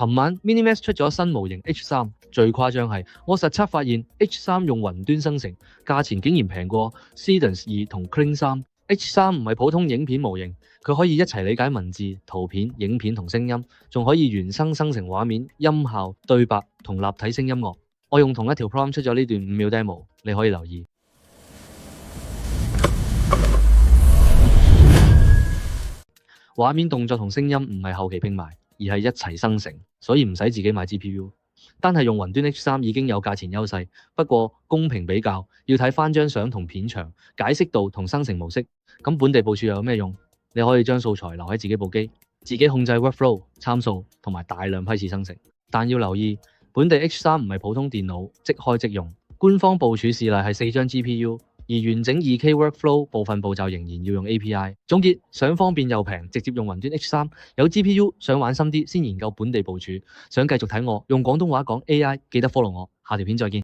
琴晚 Minimax 出咗新模型 H3，最誇張係我實測發現 H3 用雲端生成，價錢竟然平過 Cadence 2同 Kling 3。H3 唔係普通影片模型，佢可以一齊理解文字、圖片、影片同聲音，仲可以原生生成畫面、音效、對白同立體聲音樂。我用同一條 prompt 出咗呢段5秒 demo，你可以留意。畫面、動作同聲音唔係後期拼埋，而係一齊生成，所以唔使自己買 GPU。單係用雲端 H3 已經有價錢優勢，不過公平比較要睇翻張相同片長、解析度同生成模式。咁本地部署又有咩用？你可以將素材留喺自己部機，自己控制 workflow、參數同埋大量批次生成。但要留意，本地 H3 唔係普通電腦即開即用，官方部署示例係4張 GPU，而完整 2K workflow 部分步驟仍然要用 API。總結，想方便又平，直接用雲端 H3，有 GPU 想玩深啲先研究本地部署。想繼續睇我用廣東話講 AI，記得 follow我，下條片再見。